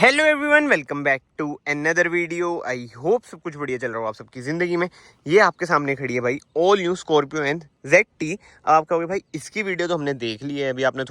Hello everyone, welcome back to another video. I hope सब कुछ बढ़िया चल रहा हो आप सबकी ज़िंदगी में। ये आपके सामने खड़ी है भाई all new Scorpio and ZT। अब आप कहोगे भाई इसकी वीडियो तो हमने देख ली है, अभी आपने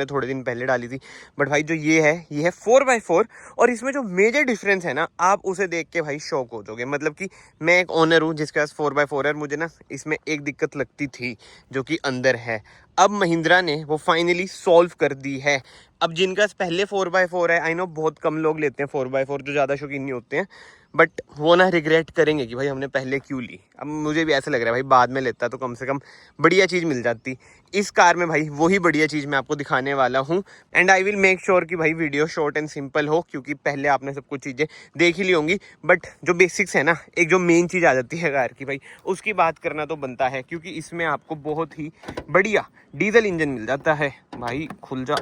थोड़े दिन पहले डाली थी। बट भाई जो ये है 4x4 और इसमें जो मेजर डिफरेंस है ना, आप उसे देख के भाई शॉक हो जाओगे। मतलब कि मैं एक ओनर हूँ जिसके पास 4x4 है, मुझे ना इसमें एक दिक्कत लगती थी जो कि अंदर है। अब महिंद्रा ने वो फाइनली सॉल्व कर दी है। अब जिनका पहले 4x4 है, आई नो बहुत कम लोग लेते हैं 4x4, जो ज़्यादा शौकीन नहीं होते हैं, बट वो ना रिग्रेट करेंगे कि भाई हमने पहले क्यों ली। अब मुझे भी ऐसा लग रहा है भाई बाद में लेता तो कम से कम बढ़िया चीज़ मिल जाती। इस कार में भाई वही बढ़िया चीज़ मैं आपको दिखाने वाला हूँ and I will make sure कि भाई वीडियो शॉर्ट एंड सिंपल हो, क्योंकि पहले आपने सब कुछ चीज़ें देख ही ली होंगी। बट जो बेसिक्स है ना, एक जो मेन चीज़ आ जाती है कार की भाई, उसकी बात करना तो बनता है, क्योंकि इसमें आपको बहुत ही बढ़िया डीजल इंजन मिल जाता है। भाई खुल जा,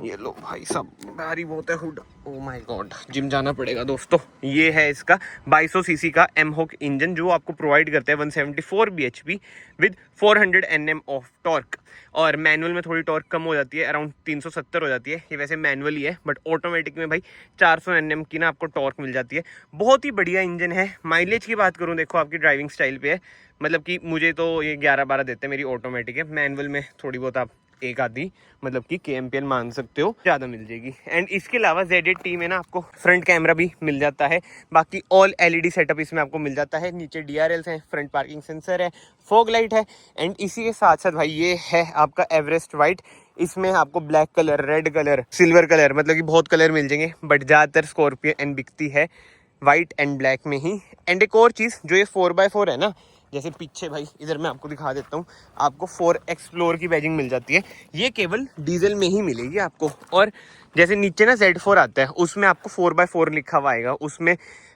ये लो भाई साहब, भारी बहुत है hood. Oh my God, gym जाना पड़ेगा दोस्तों। ये है इसका 2200 सीसी का एमहॉक इंजन, जो आपको प्रोवाइड करता है 174 bhp with 400 Nm of torque. और मैनुअल में थोड़ी टॉर्क कम हो जाती है, अराउंड 370 हो जाती है। ये वैसे मैनुअल ही है, बट ऑटोमेटिक में भाई 400 Nm की ना आपको टॉर्क मिल जाती है। बहुत ही बढ़िया इंजन है। माइलेज की बात करूँ, देखो आपकी ड्राइविंग स्टाइल पे है। मतलब कि मुझे तो ये 11-12 देते हैं, मेरी ऑटोमेटिक है। मैनुअल में थोड़ी बहुत आप एक आधी मतलब कि KMPN मान सकते हो, ज़्यादा मिल जाएगी। एंड इसके अलावा ZT में ना आपको फ्रंट कैमरा भी मिल जाता है। बाकी ऑल LED सेटअप इसमें आपको मिल जाता है। नीचे DRLs हैं, फ्रंट पार्किंग सेंसर है, फॉग लाइट है। एंड इसी के साथ साथ भाई ये है आपका एवरेस्ट वाइट। इसमें आपको black colour, red colour, silver colour, मतलब कि बहुत कलर मिल जाएंगे, बट ज़्यादातर स्कॉर्पियो एंड बिकती है वाइट एंड ब्लैक में ही। एंड एक और चीज़, जो ये 4x4 है ना, जैसे पीछे भाई इधर मैं आपको दिखा देता हूँ, आपको 4 एक्सप्लोर की बैजिंग मिल जाती है। ये केवल डीजल में ही मिलेगी आपको। और जैसे नीचे ना Z4 आता है, उसमें आपको 4x4 लिखा हुआ आएगा। उसमें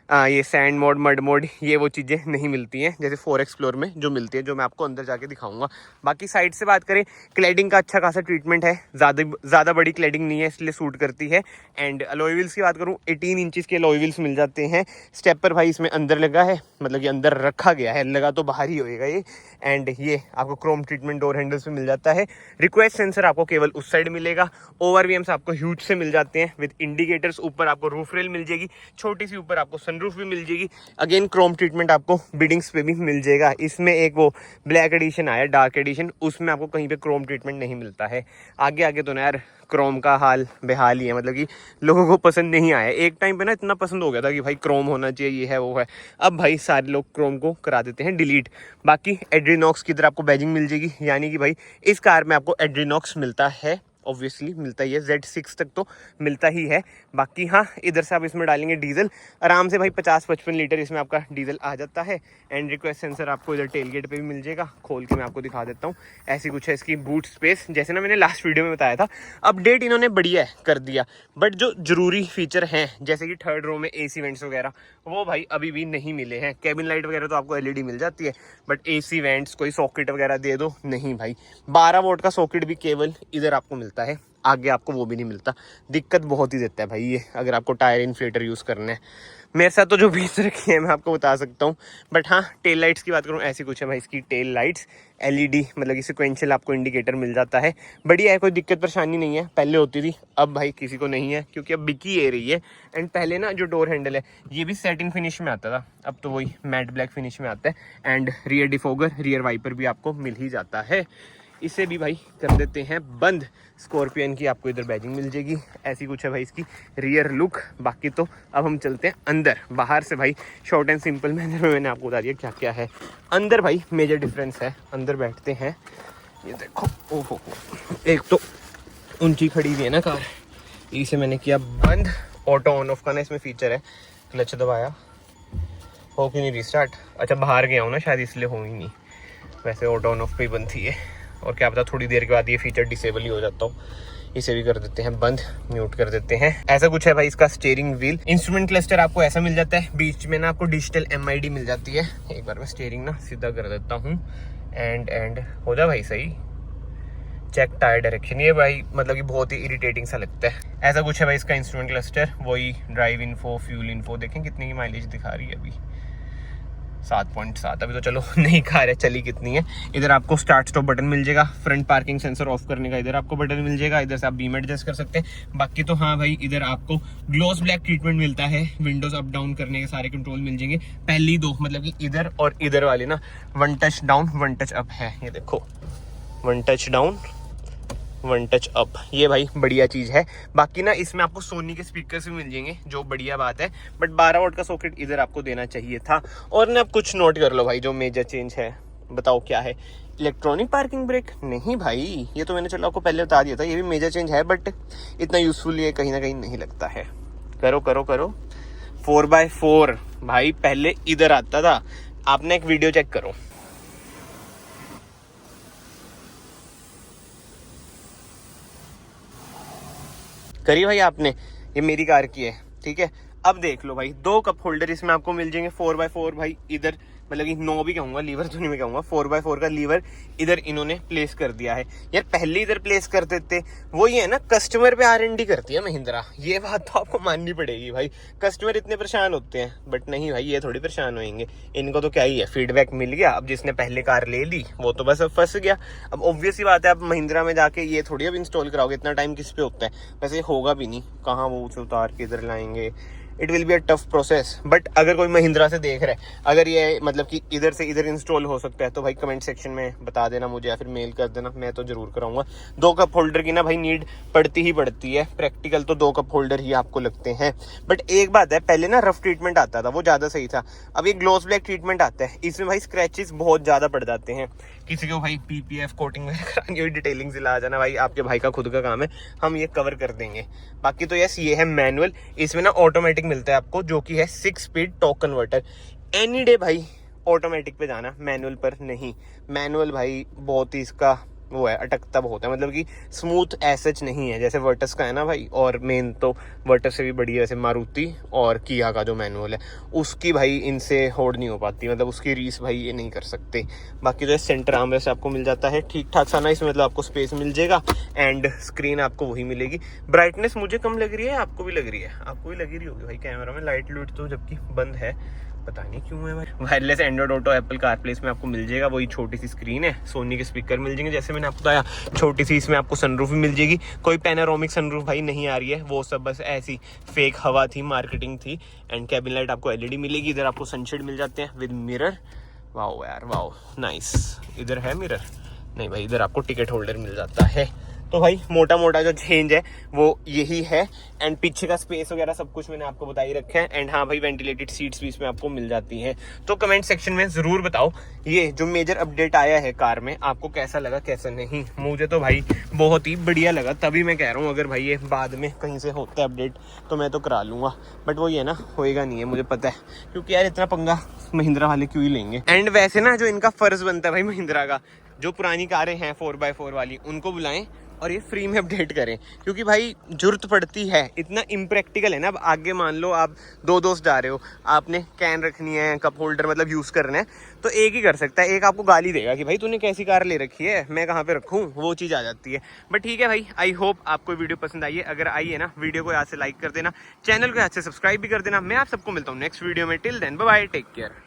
ये सैंड मोड, मड मोड, ये वो चीज़ें नहीं मिलती हैं जैसे 4 एक्सप्लोर में जो मिलती है, जो मैं आपको अंदर जाके दिखाऊंगा। बाकी साइड से बात करें, क्लैडिंग का अच्छा खासा ट्रीटमेंट है। ज़्यादा बड़ी क्लैडिंग नहीं है, इसलिए सूट करती है। एंड अलॉय व्हील्स की बात करूँ, 18 इंचेस के अलॉय व्हील्स मिल जाते हैं। स्टेपर भाई इसमें अंदर लगा है, मतलब कि अंदर रखा गया है, लगा तो बाहर ही होएगा ये। एंड ये आपको क्रोम ट्रीटमेंट डोर हैंडल्स में मिल जाता है। रिक्वेस्ट सेंसर आपको केवल उस साइड मिलेगा। ओवरवीएम्स आपको ह्यूज से मिल जाते हैं विद इंडिकेटर्स। ऊपर आपको रूफ रेल मिल जाएगी, छोटी सी ऊपर आपको सनरूफ भी मिल जाएगी। अगेन क्रोम ट्रीटमेंट आपको बिडिंग्स पे भी मिल जाएगा। इसमें एक वो ब्लैक एडिशन आया, डार्क एडिशन, उसमें आपको कहीं पे क्रोम ट्रीटमेंट नहीं मिलता है। आगे आगे तो ना यार क्रोम का हाल बेहाल ही है, मतलब कि लोगों को पसंद नहीं आया। एक टाइम पे ना इतना पसंद हो गया था कि भाई क्रोम होना चाहिए, ये है वो है। अब भाई सारे लोग क्रोम को करा देते हैं डिलीट। बाकी एड्रीनॉक्स की तरह आपको बैजिंग मिल जाएगी, यानी कि भाई इस कार में आपको एड्रीनॉक्स मिलता है, ऑब्वियसली मिलता ही है। Z6 तक तो मिलता ही है। बाकी हाँ, इधर से आप इसमें डालेंगे डीजल, आराम से भाई 50-55 लीटर इसमें आपका डीजल आ जाता है। एंड रिक्वेस्ट सेंसर आपको इधर टेल गेट पे भी मिल जाएगा। खोल के मैं आपको दिखा देता हूँ। ऐसी कुछ है इसकी बूट स्पेस, जैसे ना मैंने लास्ट वीडियो में बताया था। अपडेट इन्होंने बढ़िया कर दिया, बट जो जरूरी फीचर हैं जैसे कि थर्ड रो में AC वेंट्स वगैरह, वो भाई अभी भी नहीं मिले हैं। कैबिन लाइट वगैरह तो आपको LED मिल जाती है, बट AC वेंट्स, कोई सॉकेट वगैरह दे दो, नहीं भाई। 12 वोल्ट का सॉकेट भी केवल इधर आपको मिलता है, आगे आपको वो भी नहीं मिलता। दिक्कत बहुत ही देता है भाई ये, अगर आपको टायर इन्फ्लेटर यूज़ करना है। मेरे साथ तो जो बीच रखी है मैं आपको बता सकता हूँ। बट हाँ, टेल लाइट्स की बात करूँ, ऐसी कुछ है भाई इसकी टेल लाइट्स। LED मतलब कि सिक्वेंशियल आपको इंडिकेटर मिल जाता है। बढ़िया है, कोई दिक्कत परेशानी नहीं है। पहले होती थी, अब भाई किसी को नहीं है, क्योंकि अब बिकी ये रही है। एंड पहले ना जो डोर हैंडल है, ये भी सैटिन फिनिश में आता था, अब तो वही मैट ब्लैक फिनिश में आता है। And rear defogger, rear wiper भी आपको मिल ही जाता है। इसे भी भाई कर देते हैं बंद। स्कॉर्पियन की आपको इधर बैजिंग मिल जाएगी। ऐसी कुछ है भाई इसकी रियर लुक। बाकी तो अब हम चलते हैं अंदर। बाहर से भाई शॉर्ट एंड सिंपल मैंने आपको बता दिया क्या क्या है। अंदर भाई मेजर डिफरेंस है, अंदर बैठते हैं। ये देखो, ओहो, एक तो ऊंची खड़ी हुई है ना कार, इसे मैंने किया बंद। ऑटो ऑन ऑफ का ना इसमें फीचर है, क्लच दबाया, हो क्यों नहीं रिस्टार्ट। अच्छा बाहर गया हूँ ना शायद, इसलिए हो ही नहीं। वैसे ऑटो ऑन ऑफ पे ही बंद थी है, और क्या पता थोड़ी देर के बाद ये फीचर डिसेबल ही हो जाता हो। इसे भी कर देते हैं बंद, म्यूट कर देते हैं। ऐसा कुछ है भाई इसका स्टीयरिंग व्हील। इंस्ट्रूमेंट क्लस्टर आपको ऐसा मिल जाता है, बीच में ना आपको डिजिटल MID मिल जाती है। एक बार मैं स्टीयरिंग ना सीधा कर देता हूँ, एंड हो जा भाई सही। चेक टायर डायरेक्शन, ये भाई मतलब कि बहुत ही इरिटेटिंग सा लगता है। ऐसा कुछ है भाई इसका इंस्ट्रूमेंट क्लस्टर। वही ड्राइव इन्फो, फ्यूल इन्फो, देखें कितनी की माइलेज दिखा रही है अभी, 7.7। अभी तो चलो नहीं कार है, चली कितनी है। इधर आपको स्टार्ट स्टॉप बटन मिल जाएगा, फ्रंट पार्किंग सेंसर ऑफ करने का इधर आपको बटन मिल जाएगा, इधर से आप बीम एडजस्ट कर सकते हैं। बाकी तो हाँ भाई, इधर आपको ग्लॉस ब्लैक ट्रीटमेंट मिलता है, विंडोज अप डाउन करने के सारे कंट्रोल मिल जाएंगे। पहली दो मतलब कि इधर और इधर वाले ना 1 टच डाउन 1 टच अप है, ये देखो 1 टच डाउन 1 टच अप, ये भाई बढ़िया चीज है। बाकी ना इसमें आपको सोनी के स्पीकर्स भी मिल जाएंगे, जो बढ़िया बात है। बट 12 वोल्ट का सॉकेट इधर आपको देना चाहिए था। और ना आप कुछ नोट कर लो भाई, जो मेजर चेंज है बताओ क्या है। इलेक्ट्रॉनिक पार्किंग ब्रेक नहीं भाई, ये तो मैंने चलो आपको पहले बता दिया था, ये भी मेजर चेंज है बट इतना यूजफुल ये कहीं ना कहीं नहीं लगता है। करो करो करो 4x4 भाई, पहले इधर आता था, आपने एक वीडियो चेक करो। करी भाई आपने, ये मेरी कार की है, ठीक है। अब देख लो भाई, 2 कप होल्डर इसमें आपको मिल जाएंगे 4x4 भाई। इधर मतलब कि 9 भी कहूंगा, लीवर तो नहीं मैं कहूंगा, 4x4 का लीवर इधर इन्होंने प्लेस कर दिया है। यार पहले इधर प्लेस कर देते, वो ये है ना, कस्टमर पे R&D करती है महिंद्रा, ये बात तो आपको माननी पड़ेगी भाई। कस्टमर इतने परेशान होते हैं, बट नहीं भाई, ये थोड़ी परेशान होंगे, इनको तो क्या ही है, फीडबैक मिल गया। अब जिसने पहले कार ले ली वो तो बस अब फंस गया। अब ऑब्वियस ही बात है, आप महिंद्रा में जाके ये थोड़ी अब इंस्टॉल कराओगे, इतना टाइम किस पे होता है, वैसे होगा भी नहीं, कहाँ वो उसे उतार के इधर लाएंगे, it will be a tough process. But अगर कोई महिंद्रा से देख रहा है, अगर ये मतलब कि इधर से इधर इंस्टॉल हो सकता है, तो भाई कमेंट सेक्शन में बता देना मुझे, या फिर मेल कर देना, मैं तो जरूर कराऊंगा। 2 कप होल्डर की ना भाई नीड पड़ती ही पड़ती है, प्रैक्टिकल तो 2 कप होल्डर ही आपको लगते हैं। बट एक बात है, पहले ना रफ ट्रीटमेंट आता था, वो ज्यादा सही था। अब ये ग्लॉस ब्लैक ट्रीटमेंट आता है, इसमें भाई स्क्रैचेस बहुत ज्यादा पड़ जाते हैं। किसी को भाई PPF कोटिंग वगैरह करानी हुई, डिटेलिंग से ला जाना भाई, आपके भाई का खुद का काम है, हम ये कवर कर देंगे। बाकी तो यस, ये है मैनुअल, इसमें ना ऑटोमेटिक मिलता है आपको, जो कि है 6 speed torque converter. Any day भाई ऑटोमेटिक पे जाना, मैनुअल पर नहीं। मैनुअल भाई बहुत ही इसका वो है, अटकता बहुत है, मतलब कि स्मूथ एसच नहीं है, जैसे वर्टस का है ना भाई। और मेन तो वर्टस से भी बढ़िया वैसे मारुति और किया का जो मैनुअल है, उसकी भाई इनसे होड़ नहीं हो पाती, मतलब उसकी रीस भाई ये नहीं कर सकते। बाकी जो है सेंटर आर्म वैसे आपको मिल जाता है ठीक ठाक सा ना, इसमें मतलब आपको स्पेस मिल जाएगा, एंड स्क्रीन आपको वही मिलेगी। ब्राइटनेस मुझे कम लग रही है, आपको भी लग रही है, आपको भी लगी रही होगी भाई कैमरा में, लाइट लूट तो जबकि बंद है, पता नहीं क्यों है भाई। Wireless Android auto Apple CarPlay में आपको मिल जाएगा, वही छोटी सी स्क्रीन है, सोनी के स्पीकर मिल जाएंगे, जैसे मैंने आपको बताया छोटी सी, इसमें आपको सनरूफ भी मिल जाएगी। कोई पैनोरामिक सनरूफ भाई नहीं आ रही है, वो सब बस ऐसी फेक हवा थी, मार्केटिंग थी। एंड कैबिन लाइट आपको LED मिलेगी, इधर आपको सनशेड मिल जाते हैं विद मिरर। वाओ यार वाओ, नाइस। इधर है मिरर नहीं भाई, इधर आपको टिकट होल्डर मिल जाता है। तो भाई मोटा मोटा जो चेंज है वो यही है। एंड पीछे का स्पेस वगैरह सब कुछ मैंने आपको बता ही रखा है। एंड हाँ भाई, वेंटिलेटेड सीट्स भी इसमें आपको मिल जाती हैं। तो कमेंट सेक्शन में ज़रूर बताओ ये जो मेजर अपडेट आया है कार में, आपको कैसा लगा कैसा नहीं। मुझे तो भाई बहुत ही बढ़िया लगा, तभी मैं कह रहा हूँ अगर भाई ये बाद में कहीं से होता है अपडेट तो मैं तो करा लूँगा। बट वो ये ना होएगा नहीं है, मुझे पता है, क्योंकि यार इतना पंगा महिंद्रा वाले क्यों ही लेंगे। एंड वैसे ना जो इनका फ़र्ज़ बनता है भाई महिंद्रा का, जो पुरानी कारें हैं 4x4 वाली, उनको बुलाएं और ये फ्री में अपडेट करें, क्योंकि भाई जरूरत पड़ती है। इतना इम्प्रैक्टिकल है ना। अब आगे मान लो आप 2 दोस्त जा रहे हो, आपने कैन रखनी है, कप होल्डर मतलब यूज़ करना है, तो एक ही कर सकता है, एक आपको गाली देगा कि भाई तूने कैसी कार ले रखी है, मैं कहाँ पे रखूँ, वो चीज़ आ जाती है। बट ठीक है भाई, आई होप आपको वीडियो पसंद आई है। अगर आई है ना, वीडियो को यहाँ से लाइक कर देना, चैनल को यहाँ से सब्सक्राइब भी कर देना। मैं आप सबको मिलता हूँ नेक्स्ट वीडियो में। Till then bye bye, take care.